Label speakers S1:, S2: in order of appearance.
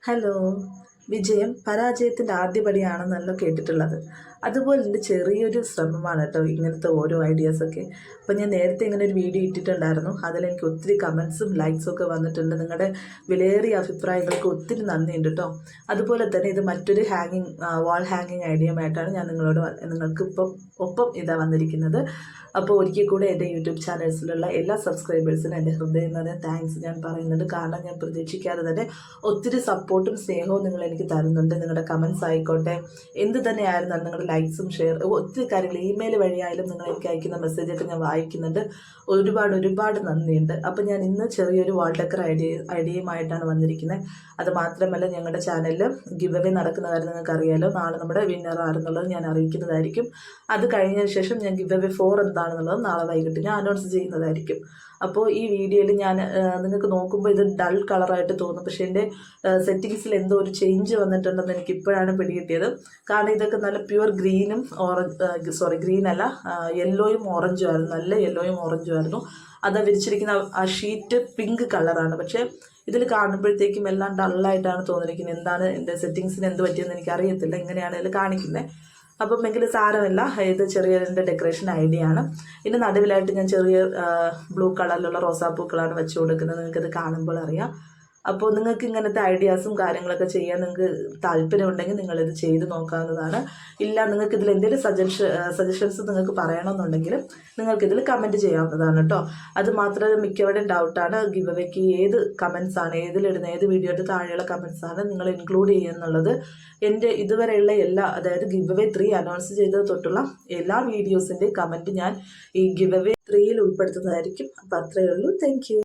S1: Hello. വിജയം പരാജയത്തിൻ്റെ ആദ്യപടിയാണെന്നല്ലോ കേട്ടിട്ടുള്ളത്. അതുപോലെ എൻ്റെ ചെറിയൊരു ശ്രമമാണ് കേട്ടോ ഇങ്ങനത്തെ ഓരോ ഐഡിയാസൊക്കെ. അപ്പോൾ ഞാൻ നേരത്തെ ഇങ്ങനെ ഒരു വീഡിയോ ഇട്ടിട്ടുണ്ടായിരുന്നു. അതിലെനിക്ക് ഒത്തിരി കമൻസും ലൈക്സും ഒക്കെ വന്നിട്ടുണ്ട്. നിങ്ങളുടെ വിലയേറിയ അഭിപ്രായങ്ങൾക്ക് ഒത്തിരി നന്ദിയുണ്ട് കേട്ടോ. അതുപോലെ തന്നെ ഇത് മറ്റൊരു വാൾ ഹാങ്ങിങ് ഐഡിയയുമായിട്ടാണ് ഞാൻ നിങ്ങൾക്ക് ഒപ്പം ഇതാ വന്നിരിക്കുന്നത്. അപ്പോൾ ഒരിക്കൽ കൂടെ എൻ്റെ യൂട്യൂബ് ചാനൽസിലുള്ള എല്ലാ സബ്സ്ക്രൈബേഴ്സിനും എൻ്റെ ഹൃദയം നിറഞ്ഞ താങ്ക്സ് ഞാൻ പറയുന്നുണ്ട്. കാരണം ഞാൻ പ്രതീക്ഷിക്കാതെ തന്നെ ഒത്തിരി സപ്പോർട്ടും സ്നേഹവും നിങ്ങൾ എനിക്ക് തരുന്നുണ്ട്. നിങ്ങളുടെ കമൻസ് ആയിക്കോട്ടെ, എന്ത് തന്നെയായിരുന്നു നിങ്ങളുടെ ലൈക്സും ഷെയർ, ഒത്തിരി കാര്യങ്ങൾ ഇമെയിൽ വഴിയായാലും നിങ്ങൾ എനിക്ക് അയക്കുന്ന മെസ്സേജൊക്കെ ഞാൻ വായിക്കുന്നുണ്ട്. ഒരുപാട് നന്ദിയുണ്ട്. അപ്പോൾ ഞാൻ ഇന്ന് ചെറിയൊരു വാൾ ഡെക്കർ ഐഡിയയുമായിട്ടാണ് വന്നിരിക്കുന്നത്. അത് മാത്രമല്ല, ഞങ്ങളുടെ ചാനലിൽ ഗിവ് അവേ നടക്കുന്ന കാര്യം നിങ്ങൾക്ക് അറിയാലോ. നാളെ നമ്മുടെ വിന്നർ ആരെന്നുള്ളത് ഞാൻ അറിയിക്കുന്നതായിരിക്കും. അത് കഴിഞ്ഞതിന് ശേഷം ഞാൻ ഗിവ് അവേ 4 എന്താണെന്നുള്ളത് നാളെ വൈകിട്ട് ഞാൻ അനൗൺസ് ചെയ്യുന്നതായിരിക്കും. അപ്പോൾ ഈ വീഡിയോയിൽ ഞാൻ നിങ്ങൾക്ക് നോക്കുമ്പോൾ ഇത് ഡൾ കളറായിട്ട് തോന്നും, പക്ഷേ എൻ്റെ സെറ്റിങ്സിൽ എന്തോ ഒരു ചേഞ്ച് വന്നിട്ടുണ്ടെന്ന് എനിക്ക് ഇപ്പോഴാണ് പിടികിട്ടിയത്. കാരണം ഇതൊക്കെ നല്ല പ്യുവർ ഗ്രീനും ഗ്രീനല്ല, യെല്ലോയും ഓറഞ്ചും ആയിരുന്നു. നല്ല യെല്ലോയും ഓറഞ്ചും ആയിരുന്നു. അത് വിരിച്ചിരിക്കുന്ന ആ ഷീറ്റ് പിങ്ക് കളറാണ്. പക്ഷേ ഇതിൽ കാണുമ്പോഴത്തേക്കും എല്ലാം ഡള്ളായിട്ടാണ് തോന്നിയിരിക്കുന്നത്. എന്താണ് എൻ്റെ സെറ്റിങ്സിന് എന്ത് പറ്റിയെന്ന് എനിക്കറിയത്തില്ല. ഇങ്ങനെയാണ് ഇതിൽ കാണിക്കുന്നത്. അപ്പം എങ്കിലും സാരമല്ല, ഇത് ചെറിയ ഡെക്കറേഷൻ ഐഡിയ ആണ്. ഇതിന് നടുവിലായിട്ട് ഞാൻ ചെറിയ ബ്ലൂ കളറിലുള്ള റോസാപ്പൂക്കളാണ് വെച്ച് കൊടുക്കുന്നത്. നിങ്ങൾക്കത് കാണുമ്പോൾ അറിയാം. അപ്പോൾ നിങ്ങൾക്ക് ഇങ്ങനത്തെ ഐഡിയാസും കാര്യങ്ങളൊക്കെ ചെയ്യാൻ നിങ്ങൾക്ക് താല്പര്യമുണ്ടെങ്കിൽ നിങ്ങളിത് ചെയ്ത് നോക്കാവുന്നതാണ്. ഇല്ല, നിങ്ങൾക്ക് ഇതിൽ എന്തെങ്കിലും സജഷൻസ് നിങ്ങൾക്ക് പറയണമെന്നുണ്ടെങ്കിലും നിങ്ങൾക്കിതിൽ കമൻറ്റ് ചെയ്യാവുന്നതാണ് കേട്ടോ. അത് മാത്രമല്ല, മിക്കവരുടെയും ഡൗട്ടാണ് ഗിവ് അവേക്ക് ഏത് കമൻസാണ്, ഏതിലിടുന്ന ഏത് വീഡിയോയുടെ താഴെയുള്ള കമൻസാണ് നിങ്ങൾ ഇൻക്ലൂഡ് ചെയ്യുന്നുള്ളത്. എൻ്റെ ഇതുവരെയുള്ള അതായത് ഗിവ് അവേ 3 അനൗൺസ് ചെയ്തത് തൊട്ടുള്ള എല്ലാ വീഡിയോസിൻ്റെയും കമൻറ്റ് ഞാൻ ഈ ഗിവ് അവേ 3 ഉൾപ്പെടുത്തുന്നതായിരിക്കും. അപ്പോൾ അത്രയേ ഉള്ളൂ. Thank you.